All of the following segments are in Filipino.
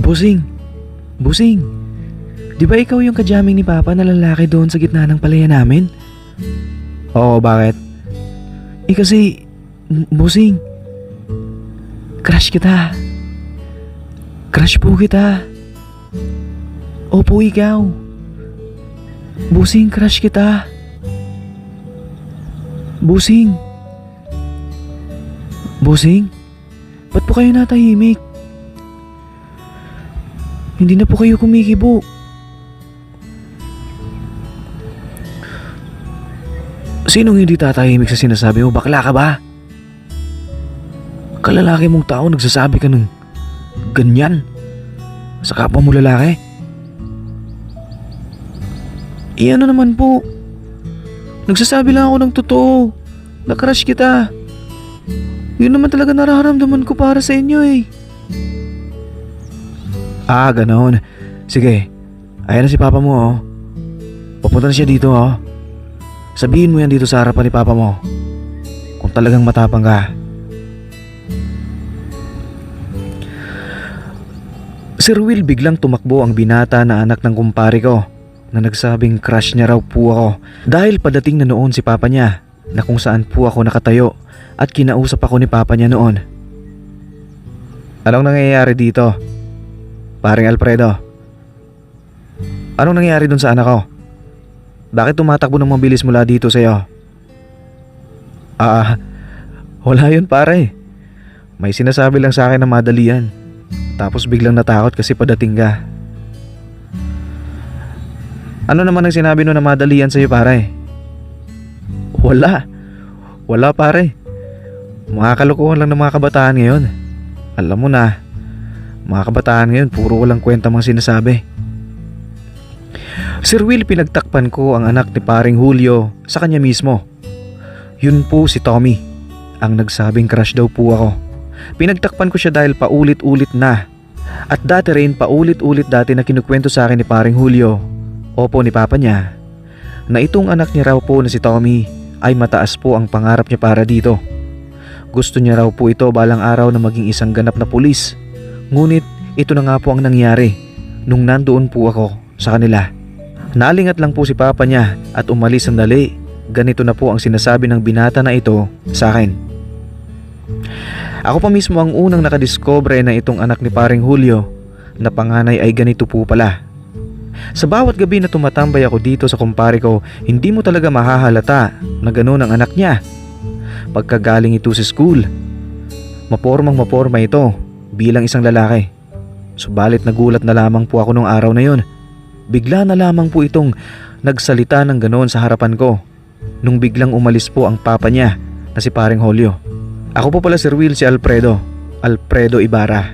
Busing! Busing! Di ba ikaw yung kajaming ni Papa na lalaki doon sa gitna ng palaya namin? Oo, bakit? Kasi, Busing, crush kita. Crush po kita. Opo, ikaw. Busing, crush kita. Busing. Busing? Ba't po kayo natahimik? Hindi na po kayo kumikibo. Sinong hindi tatahimik sa sinasabi mo? Bakla ka ba? Kalalaki mong tao nagsasabi ka ng ganyan sa kapwa mo lalaki? Ano naman po? Nagsasabi lang ako ng totoo. Na-crush kita. Yun naman talaga nararamdaman ko para sa inyo eh. Ganoon. Sige, ayan na si Papa mo oh. Pupunta na siya dito oh. Sabihin mo yan dito sa harapan ni Papa mo. Kung talagang matapang ka. Sir Will, biglang tumakbo ang binata na anak ng kumpare ko na nagsabing crush niya raw po ako dahil padating na noon si Papa niya na kung saan po ako nakatayo at kinausap ako ni Papa niya noon. Anong nangyayari dito? Paring Alfredo, anong nangyayari dun sa anak ko? Bakit tumatakbo ng mabilis mula dito sa'yo? Wala yun pare. May sinasabi lang sa akin na madalian. Tapos biglang natakot kasi padating ka. Ano naman ang sinabi no na madalian sa'yo pare? Wala pare. Mga kalokohan lang ng mga kabataan ngayon. Alam mo na, mga kabataan ngayon puro walang kwenta mga sinasabi. Sir Will, pinagtakpan ko ang anak ni paring Julio sa kanya mismo. Yun po si Tommy, ang nagsabing crush daw po ako. Pinagtakpan ko siya dahil paulit-ulit na. At dati rin paulit-ulit dati na kinukwento sa akin ni paring Julio, opo ni Papa niya, na itong anak niya raw po na si Tommy ay mataas po ang pangarap niya para dito. Gusto niya raw po ito balang araw na maging isang ganap na pulis. Ngunit ito na nga po ang nangyari nung nandoon po ako sa kanila. Nalingat lang po si Papa niya at umalis sandali. Ganito na po ang sinasabi ng binata na ito sa akin. Ako pa mismo ang unang nakadiscover na itong anak ni paring Julio na panganay ay ganito po pala. Sa bawat gabi na tumatambay ako dito sa kumpare ko, hindi mo talaga mahahalata na ganoon ang anak niya. Pagkagaling ito sa school, maporma ito bilang isang lalaki. Subalit nagulat na lamang po ako nung araw na yon. Bigla na lamang po itong nagsalita ng ganoon sa harapan ko nung biglang umalis po ang papa niya na si paring Julio. Ako po pala Sir Will, si Alfredo Ibarra.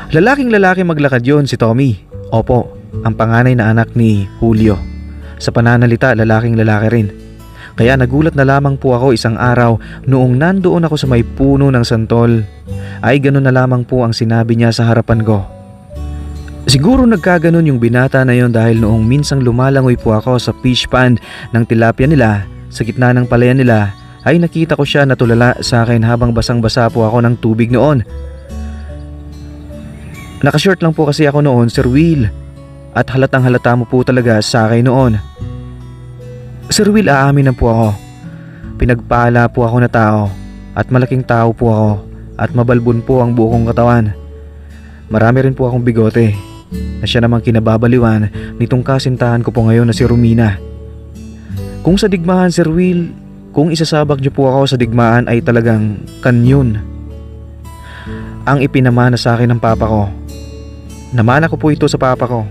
Lalaking maglakad yon si Tommy. Opo, ang panganay na anak ni Julio. Sa pananalita, lalaking lalaki rin. Kaya nagulat na lamang po ako isang araw noong nandoon ako sa may puno ng santol. Ay ganun na lamang po ang sinabi niya sa harapan ko. Siguro nagkaganon yung binata na yon dahil noong minsang lumalangoy po ako sa fish pond ng tilapia nila sa gitna ng palayan nila ay nakita ko siya na tulala sa akin habang basang-basa po ako ng tubig noon. Nakashort lang po kasi ako noon, Sir Will, at halatang halata mo po talaga sa akin noon. Sir Will, aamin na po ako. Pinagpala po ako na tao at malaking tao po ako at mabalbon po ang buo kong katawan. Marami rin po akong bigote na siya namang kinababaliwan nitong kasintahan ko po ngayon na si Romina. Kung sa digmaan, Sir Will, kung isasabak niyo po ako sa digmaan ay talagang kanyon ang ipinamana sa akin ng papa ko. Namana ko po ito sa papa ko,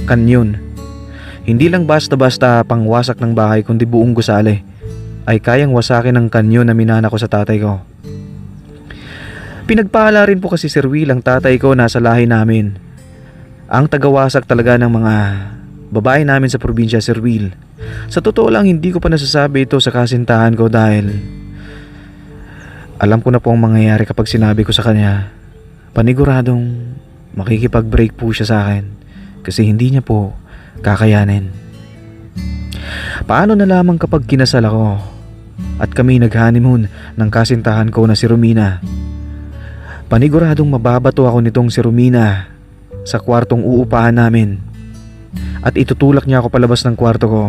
kanyon. Hindi lang basta-basta pangwasak ng bahay kundi buong gusali ay kayang wasakin ng kanyon na minana ko sa tatay ko. Pinagpala rin po kasi Sir Will ang tatay ko nasa lahi namin. Ang tagawasak talaga ng mga babae namin sa probinsya, Sir Will. Sa totoo lang hindi ko pa nasasabi ito sa kasintahan ko dahil alam ko na po ang mangyayari kapag sinabi ko sa kanya. Paniguradong makikipag-break po siya sa akin kasi hindi niya po kakayanin. Paano na lamang kapag kinasal ako at kami nag-honeymoon ng kasintahan ko na si Romina? Paniguradong mababato ako nitong si Romina sa kwartong uupahan namin. At itutulak niya ako palabas ng kwarto ko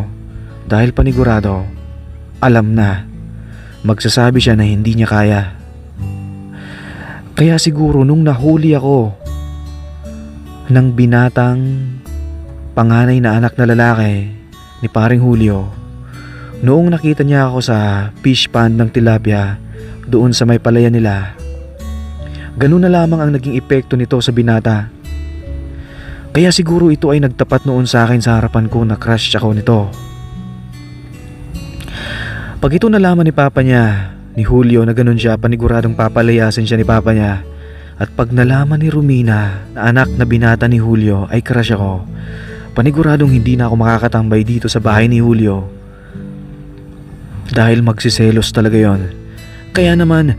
dahil panigurado, alam na, magsasabi siya na hindi niya kaya. Kaya siguro nung nahuli ako ng binatang panganay na anak na lalaki ni paring Julio, noong nakita niya ako sa fish pond ng tilapia doon sa may palayan nila, ganun na lamang ang naging epekto nito sa binata. Kaya siguro ito ay nagtapat noon sa akin sa harapan ko na crush ako nito. Pag ito nalaman ni papa niya, ni Julio, na ganun siya, paniguradong papalayasin siya ni papa niya. At pag nalaman ni Romina na anak na binata ni Julio ay crush ako, paniguradong hindi na ako makakatambay dito sa bahay ni Julio. Dahil magsiselos talaga yon. Kaya naman,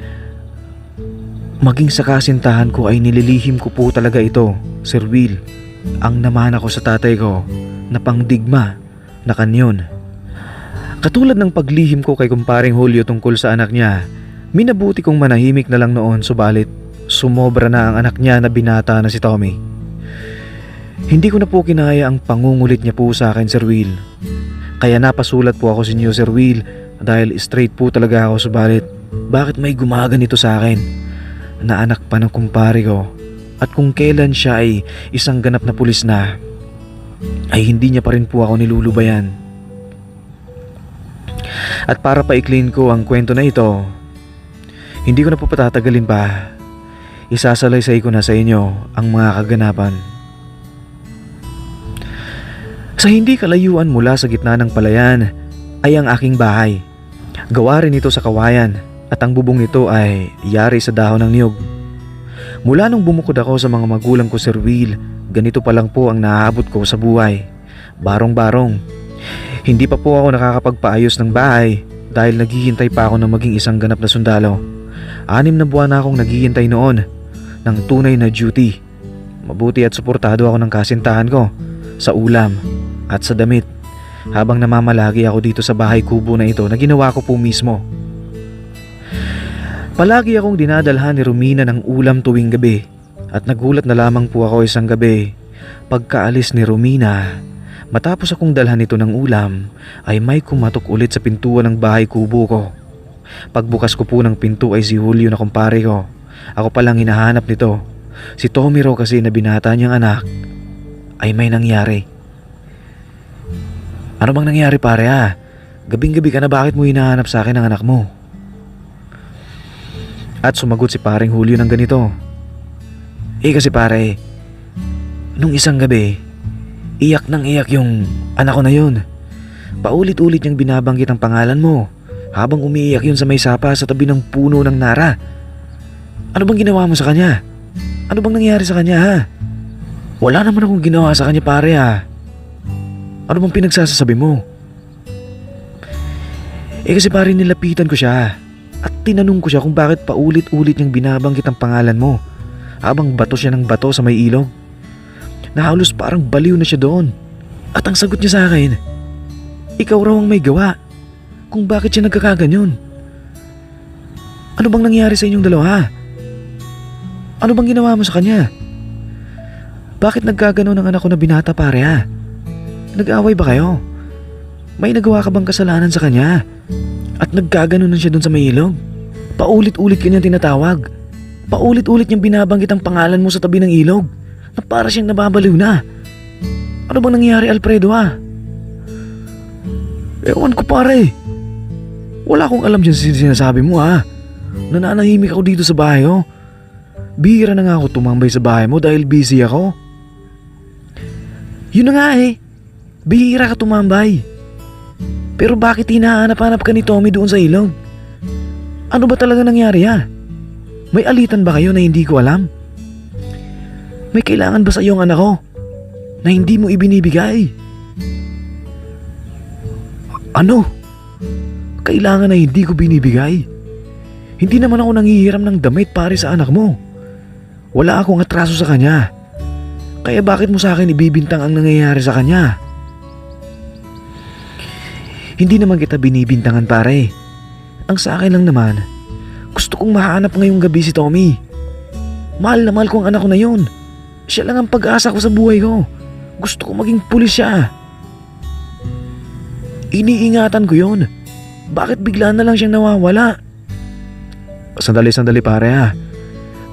maging sa kasintahan ko ay nililihim ko po talaga ito, Sir Will, ang namana ko sa tatay ko na pangdigma na kanyon. Katulad ng paglihim ko kay kumparing Julio tungkol sa anak niya, minabuti kong manahimik na lang noon, subalit sumobra na ang anak niya na binata na si Tommy. Hindi ko na po kinaya ang pangungulit niya po sa akin, Sir Will. Kaya napasulat po ako sa inyo, Sir Will, dahil straight po talaga ako, subalit bakit may gumaganito sa akin na anak pa ng kumpare ko, at kung kailan siya ay isang ganap na pulis na, ay hindi niya pa rin po ako nilulubayan. At para paiklin ko ang kwento na ito, hindi ko na po patatagalin pa. Isasalaysay ko na sa inyo ang mga kaganapan. Sa hindi kalayuan mula sa gitna ng palayan ay ang aking bahay. Gawa rin ito sa kawayan at ang bubong nito ay yari sa dahon ng niyog. Mula nung bumukod ako sa mga magulang ko, Sir Will, ganito pa lang po ang naaabot ko sa buhay. Barong-barong. Hindi pa po ako nakakapagpaayos ng bahay dahil naghihintay pa ako na maging isang ganap na sundalo. 6 na buwan na akong naghihintay noon ng tunay na duty. Mabuti at suportado ako ng kasintahan ko sa ulam at sa damit habang namamalagi ako dito sa bahay kubo na ito na ginawa ko po mismo. Palagi akong dinadalhan ni Romina ng ulam tuwing gabi at nagulat na lamang po ako isang gabi pagkaalis ni Romina. Matapos akong dalhan nito ng ulam ay may kumatok ulit sa pintuan ng bahay kubo ko. Pagbukas ko po ng pinto ay si Julio na kumpare ko. Ako palang hinahanap nito. Si Tommy raw kasi na binata niyang anak ay may nangyari. Ano bang nangyari, pare, ha? Gabing-gabi ka na, bakit mo hinahanap sa akin ang anak mo? At sumagot si paring Julio ng ganito. Kasi pare, nung isang gabi, iyak nang iyak yung anak ko na yun. Paulit-ulit niyang binabanggit ang pangalan mo habang umiiyak yun sa may sapa sa tabi ng puno ng nara. Ano bang ginawa mo sa kanya? Ano bang nangyari sa kanya, ha? Wala naman akong ginawa sa kanya, pare, ha? Ano bang pinagsasasabi mo? Kasi pare, nilapitan ko siya at tinanong ko siya kung bakit paulit-ulit niyang binabanggit ang pangalan mo habang bato siya ng bato sa may ilog. Na halos parang baliw na siya doon. At ang sagot niya sa akin, ikaw raw ang may gawa kung bakit siya nagkakaganyon. Ano bang nangyari sa inyong dalawa? Ano bang ginawa mo sa kanya? Bakit nagkaganon ang anak ko na binata, pare, ha? Nag-away ba kayo? May nagawa ka bang kasalanan sa kanya? At nagkaganon na siya doon sa may ilog? Paulit-ulit kanyang tinatawag. Paulit-ulit niyang binabanggit ang pangalan mo sa tabi ng ilog na para siyang nababaliw na. Ano bang nangyari, Alfredo, ha? Ewan ko, pare. Wala akong alam dyan sa sinasabi mo, ha? Nananahimik ako dito sa bahay, oh. Bihira na nga ako tumambay sa bahay mo dahil busy ako. Yun na nga, eh. Bihira ka tumambay. Pero bakit hinahanap-hanap ka ni Tommy doon sa ilog? Ano ba talaga nangyari, ha? May alitan ba kayo na hindi ko alam? May kailangan ba sa iyong anak ko na hindi mo ibinibigay? Ano? Kailangan na hindi ko binibigay? Hindi naman ako nanghihiram ng damit pare sa anak mo. Wala akong atraso sa kanya. Kaya bakit mo sa akin ibibintang ang nangyayari sa kanya? Hindi naman kita binibintangan, pare. Ang sa akin lang naman, gusto kong mahanap ngayong gabi si Tommy. Mahal na mahal ko ang anak ko na yun. Siya lang ang pag-asa ko sa buhay ko. Gusto ko maging pulis siya. Iniingatan ko yun. Bakit bigla na lang siyang nawawala? Sandali pare ha.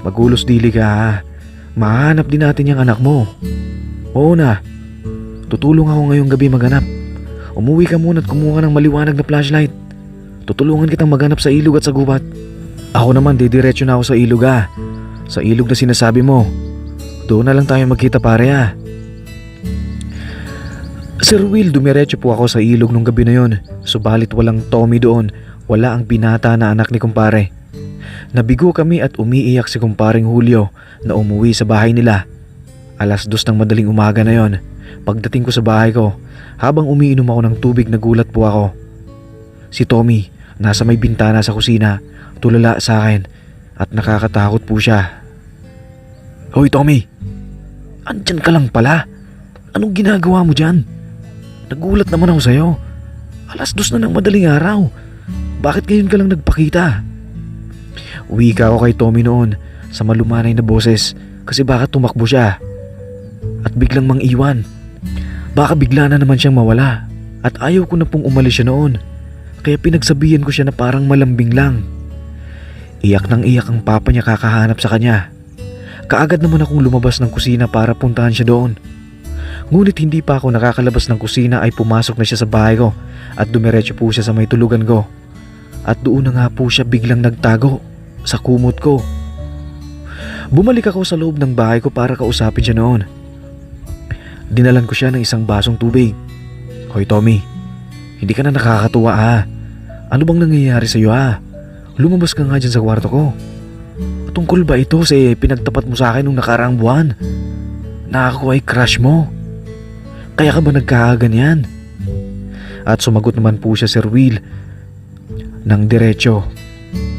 Magulos dili ka ha. Mahanap din natin yung anak mo. Oo na. Tutulong ako ngayong gabi maghanap. Umuwi ka muna at kumuha ng maliwanag na flashlight. Tutulungan kitang maghanap sa ilog at sa gubat. Ako naman didiretso na ako sa ilog ha. Sa ilog na sinasabi mo. Doon na lang tayo magkita pare ha. Sir Will, dumiretso po ako sa ilog nung gabi na yon. Subalit walang Tommy doon. Wala ang binata na anak ni kumpare. Nabigo kami at umiiyak si kumparing Julio na umuwi sa bahay nila. 2:00 ng madaling umaga na yon. Pagdating ko sa bahay ko, habang umiinom ako ng tubig nagulat po ako. Si Tommy, nasa may bintana sa kusina, tulala sa akin at nakakatakot po siya. Hoy Tommy, andyan ka lang pala. Anong ginagawa mo dyan? Nagulat naman ako sa'yo. 2:00 na ng madaling araw. Bakit ngayon ka lang nagpakita? Wika ako kay Tommy noon sa malumanay na boses kasi baka tumakbo siya at biglang mang-iwan. Baka bigla na naman siyang mawala at ayaw ko na pong umalis siya noon. Kaya pinagsabihan ko siya na parang malambing lang. Iyak nang iyak ang papa niya kakahanap sa kanya. Kaagad naman akong lumabas ng kusina para puntahan siya doon. Ngunit hindi pa ako nakakalabas ng kusina ay pumasok na siya sa bahay ko at dumiretso po siya sa may tulugan ko. At doon na nga po siya biglang nagtago sa kumot ko. Bumalik ako sa loob ng bahay ko para kausapin siya noon. Dinalan ko siya ng isang basong tubig. Hoy Tommy, hindi ka na nakakatuwa ha. Ano bang nangyayari sa iyo ha? Lumabas ka nga dyan sa kwarto ko. Tungkol ba ito sa pinagtapat mo sa akin nung nakaraang buwan? Na ako ay crush mo? Kaya ka ba nagkakaganyan? At sumagot naman po siya Sir Will ng diretso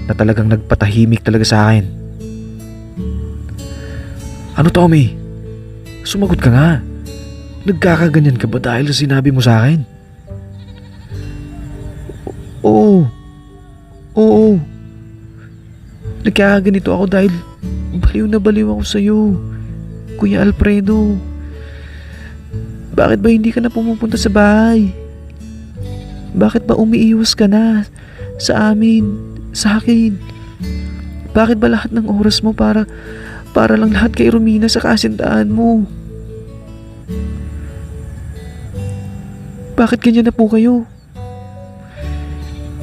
na talagang nagpatahimik talaga sa akin. Ano Tommy? Sumagot ka nga. Nagkakaganyan ka ba dahil sa sinabi mo sa akin? Oo. Nagkakaganito ako dahil baliw na baliw ako sa'yo, Kuya Alfredo. Bakit ba hindi ka na pumupunta sa bahay? Bakit ba umiiwas ka na sa amin, sa akin? Bakit ba lahat ng oras mo para lang lahat kay Romina sa kasintahan mo? Bakit ganyan na po kayo?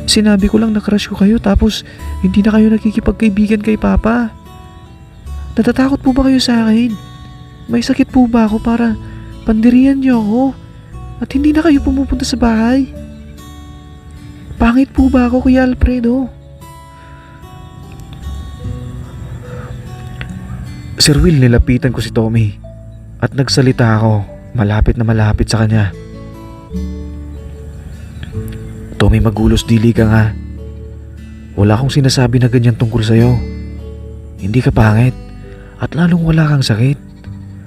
Sinabi ko lang na crush ko kayo tapos hindi na kayo nakikipagkaibigan kay Papa. Natatakot po ba kayo sa akin? May sakit po ba ako para pandirian niyo ako at hindi na kayo pumupunta sa bahay? Pangit po ba ako, Kuya Alfredo? Sir Will, nilapitan ko si Tommy at nagsalita ako malapit na malapit sa kanya. Tommy, magulos dili ka nga. Wala akong sinasabi na ganyan tungkol sa'yo. Hindi ka pangit at lalong wala kang sakit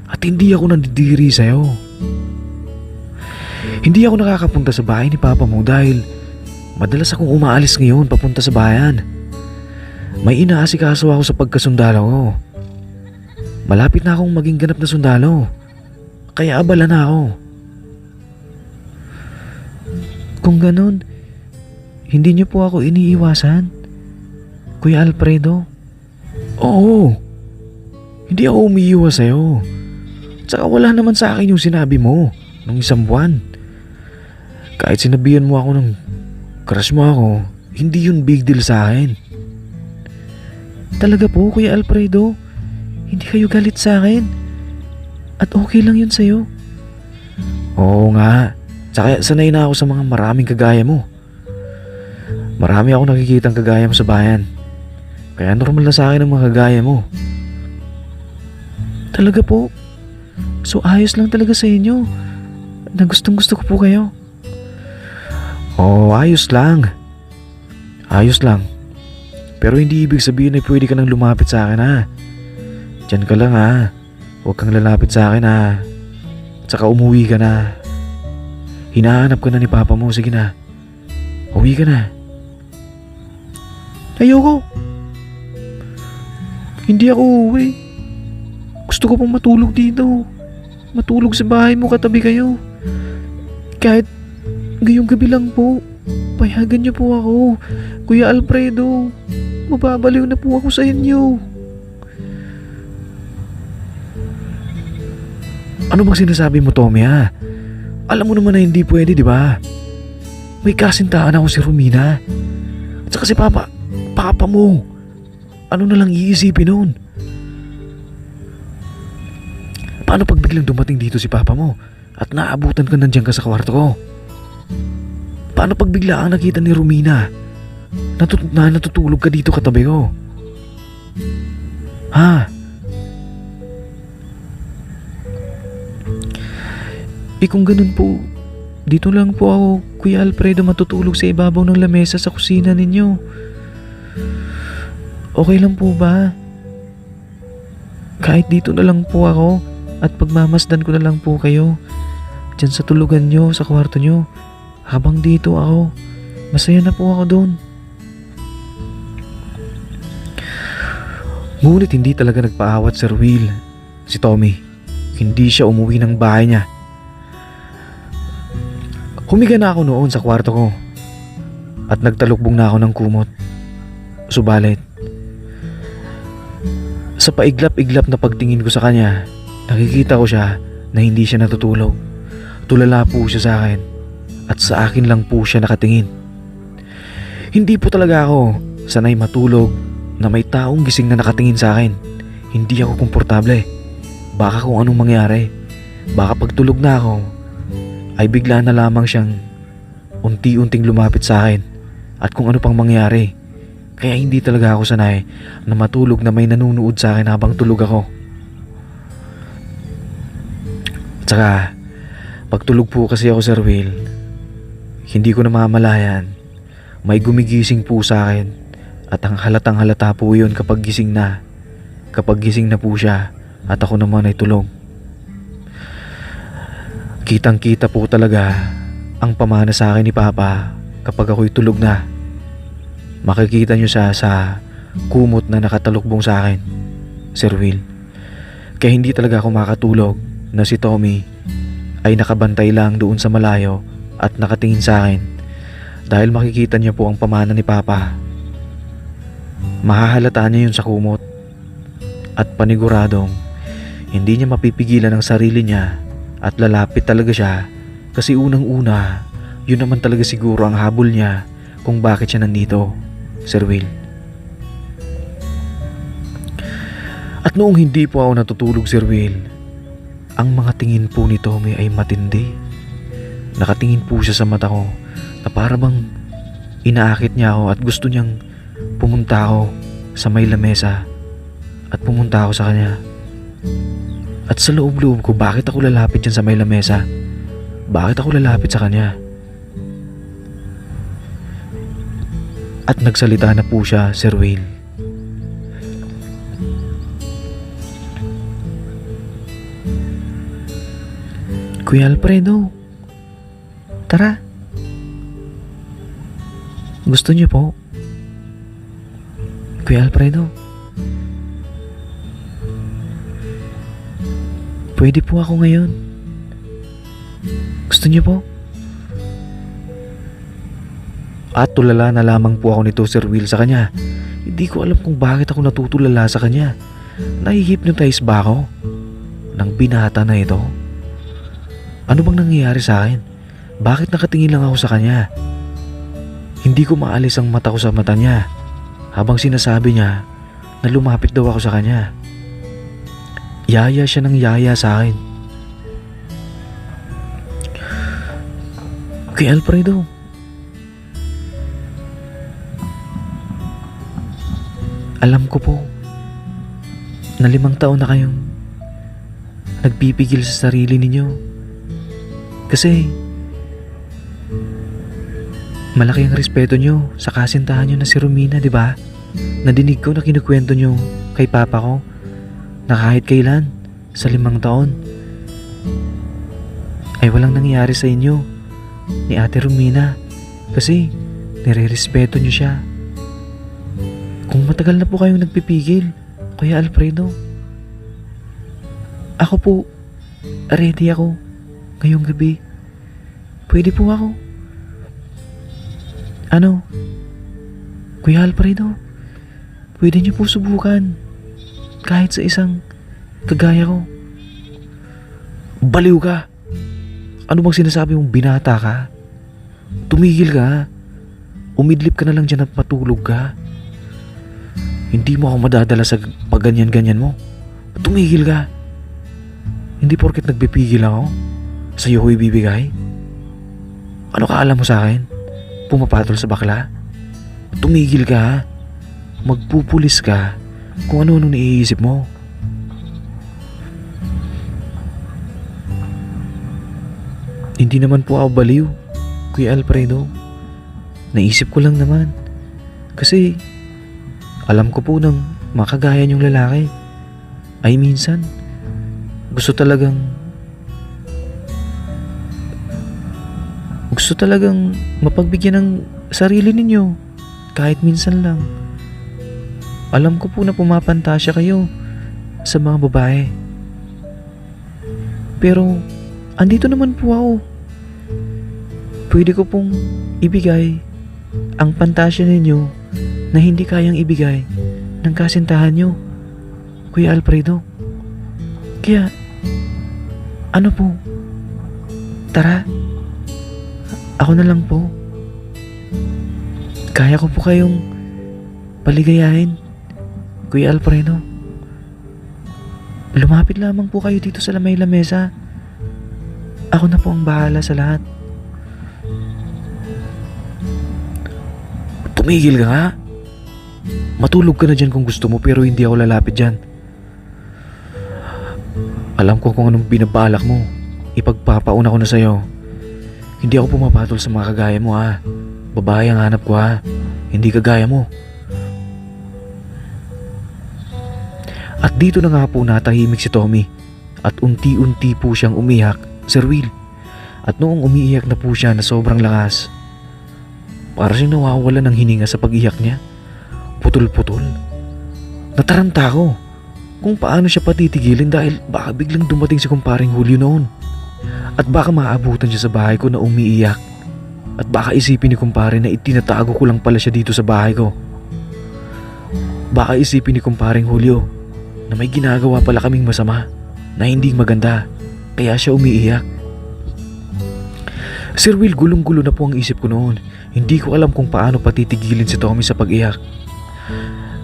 at hindi ako nandidiri sa'yo. Hindi ako nakakapunta sa bahay ni Papa mo dahil madalas akong umaalis ngayon papunta sa bayan. May inaasikaso ako sa pagkasundalo ko. Malapit na akong maging ganap na sundalo. Kaya abala na ako. Kung ganun, hindi niyo po ako iniiwasan, Kuya Alfredo? Oo. Hindi ako umiiwas sa'yo. Tsaka wala naman sa akin yung sinabi mo nung 1 buwan. Kahit sinabihan mo ako ng crush mo ako, hindi yun big deal sa akin. Talaga po, Kuya Alfredo? Hindi kayo galit sa akin? At okay lang yun sa'yo? Oo nga. Tsaka sanay na ako sa mga maraming kagaya mo. Marami ako nakikitang kagaya mo sa bayan. Kaya normal na sa akin ang mga kagaya mo. Talaga po? So ayos lang talaga sa inyo na gustong gusto ko po kayo? Oo, ayos lang. Ayos lang. Pero hindi ibig sabihin na pwede ka nang lumapit sa akin ha. Diyan ka lang ha. Huwag kang lalapit sa akin ha. Tsaka umuwi ka na. Hinahanap ka na ni Papa mo. Sige na. Uwi ka na. Ayoko. Hindi ako uuwi. Gusto ko pong matulog dito. Matulog sa bahay mo, katabi kayo. Kahit ngayong gabi lang po. Payagan niyo po ako. Kuya Alfredo, mababaliw na po ako sa inyo. Ano bang sinasabi mo, Tommy, ha? Alam mo naman na hindi pwede, di ba? May kasintahan ako si Romina. At saka si Papa mo. Ano na lang iisipin nun? Paano pag biglang dumating dito si Papa mo at naabutan ka nandiyan ka sa kwarto ko? Paano pag bigla ang nakita ni Romina na natutulog ka dito katabi ko? Ha? Kung ganun po, dito lang po ako, Kuya Alfredo, matutulog sa ibabaw ng lamesa sa kusina ninyo. Okay lang po ba? Kahit dito na lang po ako at pagmamasdan ko na lang po kayo dyan sa tulugan nyo, sa kwarto nyo. Habang dito ako, masaya na po ako doon. Ngunit hindi talaga nagpaawat Sir Will, si Tommy. Hindi siya umuwi ng bahay niya. Humiga na ako noon sa kwarto ko at nagtalukbong na ako ng kumot. Subalit, sa paiglap-iglap na pagtingin ko sa kanya, nakikita ko siya na hindi siya natutulog. Tulala po siya sa akin at sa akin lang po siya nakatingin. Hindi po talaga ako sanay matulog na may taong gising na nakatingin sa akin. Hindi ako komportable. Baka kung anong mangyari. Baka pagtulog na ako ay bigla na lamang siyang unti-unting lumapit sa akin at kung ano pang mangyari. Kaya hindi talaga ako sanay na matulog na may nanunood sa akin habang tulog ako. Tsaka, pagtulog po kasi ako, Sir Will, hindi ko namamalayan. May gumigising po sa akin at ang halatang halata po yun kapag gising na. Kapag gising na po siya at ako naman ay tulog. Kitang kita po talaga ang pamana sa akin ni Papa kapag ako'y tulog na. Makikita niyo siya sa kumot na nakatalukbong sa akin, Sir Will. Kaya hindi talaga ako makatulog na si Tommy ay nakabantay lang doon sa malayo at nakatingin sa akin dahil makikita niya po ang pamana ni Papa. Mahahalata niya yun sa kumot at paniguradong hindi niya mapipigilan ang sarili niya at lalapit talaga siya kasi unang-una yun naman talaga siguro ang habol niya kung bakit siya nandito, Sir Will. At noong hindi po ako natutulog, Sir Will, ang mga tingin po ni Tommy ay matindi. Nakatingin po siya sa mata ko na para bang inaakit niya ako at gusto niyang pumunta ako sa may lamesa at pumunta ako sa kanya. At sa loob-loob ko, bakit ako lalapit dyan sa may lamesa? Bakit ako lalapit sa kanya? At nagsalita na po siya, Sir Will. Kuya Alfredo, tara. Gusto niyo po? Kuya Alfredo, pwede po ako ngayon. Gusto niyo po? At tulala na lamang po ako nito, Sir Will, sa kanya. Hindi ko alam kung bakit ako natutulala sa kanya. Nahihypnotize ba ako ng binata na ito? Ano bang nangyayari sa akin? Bakit nakatingin lang ako sa kanya? Hindi ko maalis ang mata ko sa mata niya habang sinasabi niya na lumapit daw ako sa kanya. Yaya siya ng yaya sa akin. Kuya Alfredo, alam ko po na 5 taon na kayong nagpipigil sa sarili ninyo. Kasi malaki ang respeto nyo sa kasintahan nyo na si Romina, di ba? Nadinig ko na kinukwento nyo kay Papa ko na kahit kailan sa 5 taon ay walang nangyayari sa inyo ni Ate Romina kasi nire-respeto nyo siya. Kung matagal na po kayong nagpipigil, Kuya Alfredo, Ako po, ready ako ngayong gabi. Pwede po ako. Ano? Kuya Alfredo, pwede niyo po subukan. Kahit sa isang kagaya ko. Baliw ka. Ano bang sinasabi mong binata ka? Tumigil ka. Umidlip ka na lang dyan at matulog ka. Hindi mo ako madadala sa pagganyan-ganyan mo. Tumigil ka. Hindi porket nagbibigil ako, sa'yo ko ibibigay. Ano ka alam mo sa akin? Pumapatol sa bakla? Tumigil ka. Magpupulis ka kung ano-ano naiisip mo. Hindi naman po ako baliw, Kuya Alfredo. Naisip ko lang naman. Kasi alam ko po ng makagaya niyong lalaki ay minsan gusto talagang mapagbigyan ng sarili ninyo kahit minsan lang. Alam ko po na pumapantasya kayo sa mga babae. Pero andito naman po ako. Pwede ko pong ibigay ang pantasya ninyo na hindi kayang ibigay ng kasintahan nyo, Kuya Alfredo. Kaya, ano po? Tara, ako na lang po. Kaya ko po kayong paligayahin, Kuya Alfredo. Lumapit lamang po kayo dito sa may lamesa. Ako na po ang bahala sa lahat. Tumigil ka nga. Matulog ka na dyan kung gusto mo, pero hindi ako lalapit dyan. Alam ko kung anong binabalak mo. Ipagpapauna ko na sa'yo. Hindi ako pumapatol sa mga kagaya mo ha. Babae ang hanap ko ha. Hindi kagaya mo. At dito na nga po natahimik si Tommy. At unti-unti po siyang umiyak, Sir Will. At noong umiiyak na po siya na sobrang lakas, para siyang nawawala ng hininga sa pag-iyak niya. Putol-putol. Nataranta ako kung paano siya patitigilin dahil baka biglang dumating si kumparing Julio noon. At baka maabutan siya sa bahay ko na umiiyak. At baka isipin ni kumpare na itinatago ko lang pala siya dito sa bahay ko. Baka isipin ni kumparing Julio na may ginagawa pala kaming masama na hindi maganda, kaya siya umiiyak. Sir Will, gulong-gulo na po ang isip ko noon. Hindi ko alam kung paano patitigilin si Tommy sa pag-iyak.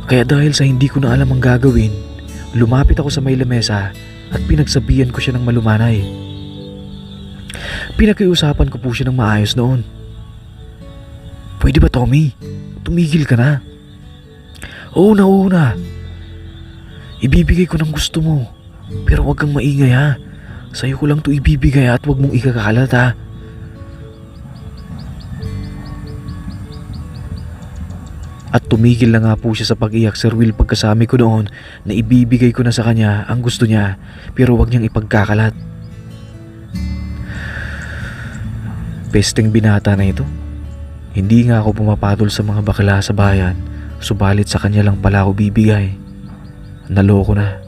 Kaya dahil sa hindi ko na alam ang gagawin, lumapit ako sa may lamesa at pinagsabihan ko siya ng malumanay. Pinakiusapan ko po siya ng maayos noon. Pwede ba, Tommy? Tumigil ka na. Oo na. Ibibigay ko ng gusto mo. Pero wag kang maingay ha. Sa'yo ko lang to ibibigay at wag mong ikakalat ha. At tumigil na nga po siya sa pag-iyak, Sir Will, pagkasami ko noon na ibibigay ko na sa kanya ang gusto niya pero wag niyang ipagkakalat. Pesteng binata na ito. Hindi nga ako pumapatol sa mga bakla sa bayan, subalit sa kanya lang pala ako bibigay. Naloko na.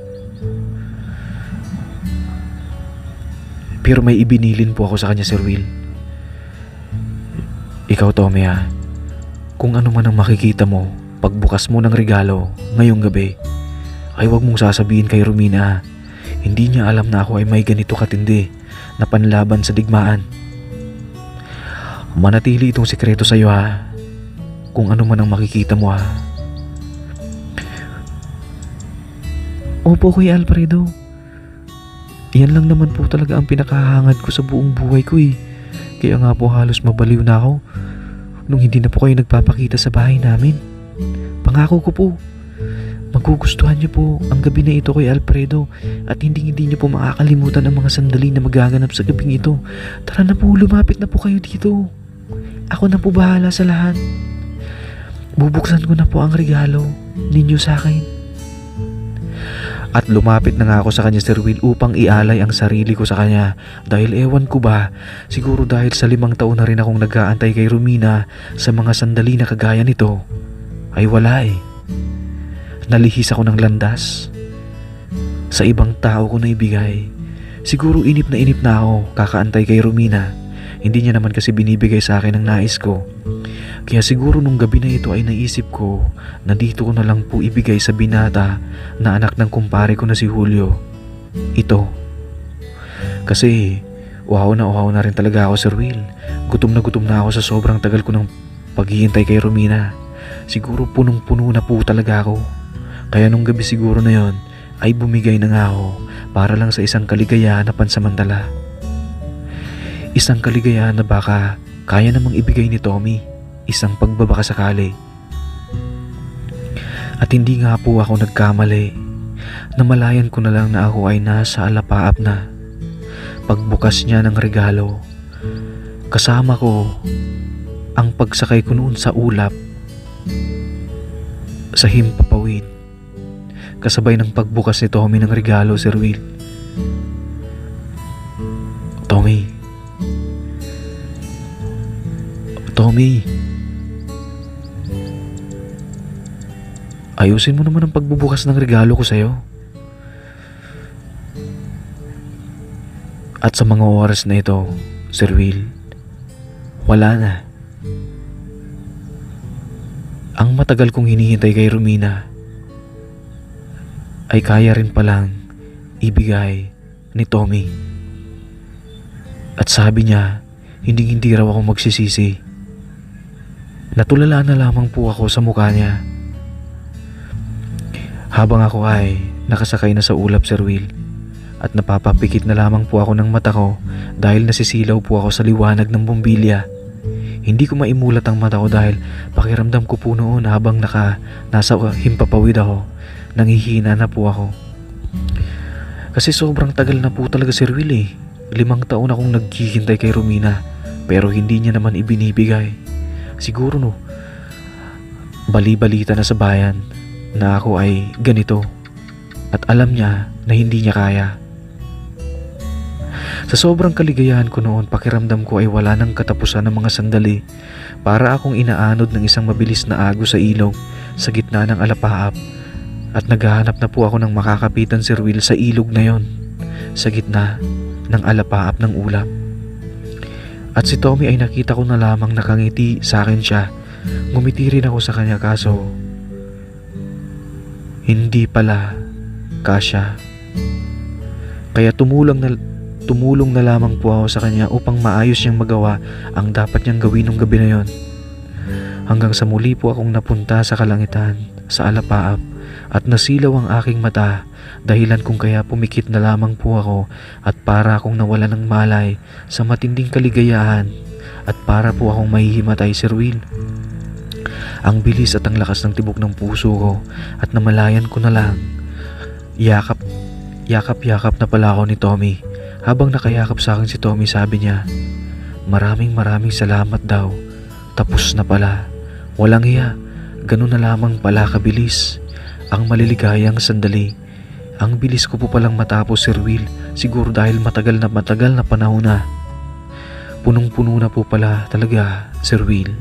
Pero may ibinilin po ako sa kanya, Sir Will. Ikaw, Tommy ha. Kung ano man ang makikita mo pagbukas mo ng regalo ngayong gabi, ay wag mong sasabihin kay Romina. Hindi niya alam na ako ay may ganito katindi na panlaban sa digmaan. Manatili itong sekreto sa iyo ha. Kung ano man ang makikita mo ha. Opo, Kuya Alfredo. Yan lang naman po talaga ang pinakahangad ko sa buong buhay ko eh. Kaya nga po halos mabaliw na ako nung hindi na po kayo nagpapakita sa bahay namin. Pangako ko po, magugustuhan niyo po ang gabi na ito, Kuya Alfredo, at hindi niyo po makakalimutan ang mga sandali na magaganap sa gabing ito. Tara na po, lumapit na po kayo dito. Ako na po bahala sa lahat. Bubuksan ko na po ang regalo ninyo sa akin. At lumapit na nga ako sa kanya, Sir Will, upang ialay ang sarili ko sa kanya. Dahil ewan ko ba, siguro dahil sa 5 taon na rin akong nag-aantay kay Romina sa mga sandali na kagaya nito, ay wala eh. Nalihis ako ng landas. Sa ibang tao ko na ibigay. Siguro inip na ako kakaantay kay Romina. Hindi niya naman kasi binibigay sa akin ang nais ko. Kaya siguro nung gabi na ito ay naisip ko na dito ko na lang po ibigay sa binata na anak ng kumpare ko na si Julio. Ito. Kasi uhaw na rin talaga ako, Sir Will. Gutom na ako sa sobrang tagal ko ng paghihintay kay Romina. Siguro punong-puno na po talaga ako. Kaya nung gabi siguro na yon ay bumigay na nga ako para lang sa isang kaligayahan na pansamantala. Isang kaligayahan na baka kaya namang ibigay ni Tommy. Isang pagbabaka sakali. At hindi nga po ako nagkamali. Namalayan ko na lang na ako ay nasa alapaap na. Pagbukas niya ng regalo, kasama ko ang pagsakay ko noon sa ulap sa himpapawid. Kasabay ng pagbukas ni Tommy ng regalo, Sir Will. Tommy, ayusin mo naman ang pagbubukas ng regalo ko sa'yo. At sa mga oras na ito, Sir Will, wala na. Ang matagal kong hinihintay kay Romina ay kaya rin palang ibigay ni Tommy. At sabi niya, hindi raw ako magsisisi. Natulala na lamang po ako sa mukha niya. Habang ako ay nakasakay na sa ulap, Sir Will, at napapapikit na lamang po ako ng mata ko dahil nasisilaw po ako sa liwanag ng bombilya. Hindi ko maimulat ang mata ko dahil pakiramdam ko po noon habang nasa himpapawid ako, nangihina na po ako. Kasi sobrang tagal na po talaga, Sir Will, 5 taon akong naghihintay kay Romina pero hindi niya naman ibinibigay. Siguro bali-balita na sa bayan na ako ay ganito at alam niya na hindi niya kaya. Sa sobrang kaligayahan ko noon, pakiramdam ko ay wala nang katapusan ng mga sandali. Para akong inaanod ng isang mabilis na agos sa ilog sa gitna ng alapaap at naghahanap na po ako ng makakapitan, Sir Will, sa ilog na yon sa gitna ng alapaap ng ulap. At si Tommy ay nakita ko na lamang nakangiti sa akin siya. Ngumiti rin ako sa kanya kaso hindi pala kasya. Kaya tumulong na lamang po ako sa kanya upang maayos niyang magawa ang dapat niyang gawin nung gabi na yon. Hanggang sa muli po akong napunta sa kalangitan, sa alapaap, at nasilaw ang aking mata, dahilan kung kaya pumikit na lamang po ako at para akong nawala ng malay sa matinding kaligayahan at para po akong mahihimatay, Sir Will. Ang bilis at ang lakas ng tibok ng puso ko at namalayan ko na lang. Yakap na pala ako ni Tommy. Habang nakayakap sa akin si Tommy, sabi niya, maraming salamat daw. Tapos na pala. Walang hiya. Ganun na lamang pala kabilis ang maliligayang sandali. Ang bilis ko po palang matapos, Sir Will. Siguro dahil matagal na panahon na. Punong-puno na po pala talaga, Sir Will.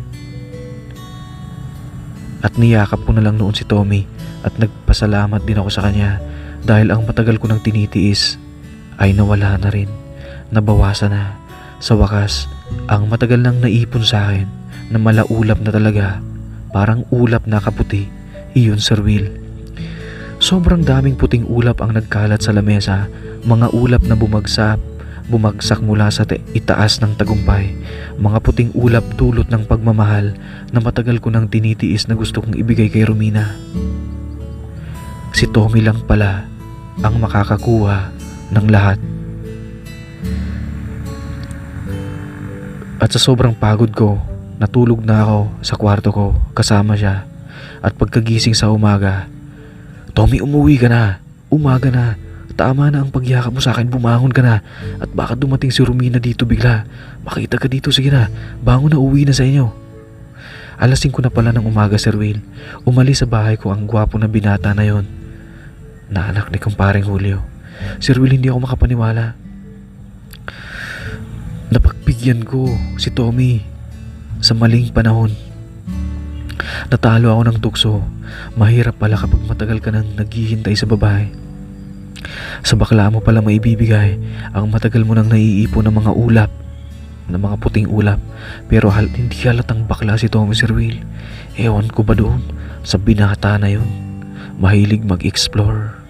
At niyakap ko na lang noon si Tommy at nagpasalamat din ako sa kanya dahil ang matagal ko nang tinitiis ay nawala na rin, nabawasan na. Sa wakas, ang matagal nang naipon sa akin na malaulap na talaga, parang ulap na kaputi, iyon, Sir Will. Sobrang daming puting ulap ang nagkalat sa lamesa, mga ulap na bumagsak mula sa itaas ng tagumpay, mga puting ulap dulot ng pagmamahal na matagal ko nang tinitiis na gusto kong ibigay kay Romina. Si Tommy lang pala ang makakakuha ng lahat. At sa sobrang pagod ko, natulog na ako sa kwarto ko kasama siya. At pagkagising sa umaga, Tommy, umuwi ka na. Umaga na. Tama na ang pagyakap mo sa akin, bumangon ka na. At baka dumating si Romina dito bigla. Makita ka dito, sige na. Bangon na, uwi na sa inyo. Alas 5 na pala ng umaga, Sir Will. Umalis sa bahay ko ang gwapo na binata na yon, na anak ni kumparing Julio. Sir Will, hindi ako makapaniwala. Napagbigyan ko si Tommy sa maling panahon. Natalo ako ng tukso. Mahirap pala kapag matagal ka nang naghihintay sa babae. Sa bakla mo pala maibibigay ang matagal mo nang naiipon ng mga ulap, ng mga puting ulap. Pero hindi halatang bakla si Tommy Sir Will. Ewan ko ba doon sa binata na yun, mahilig mag-explore.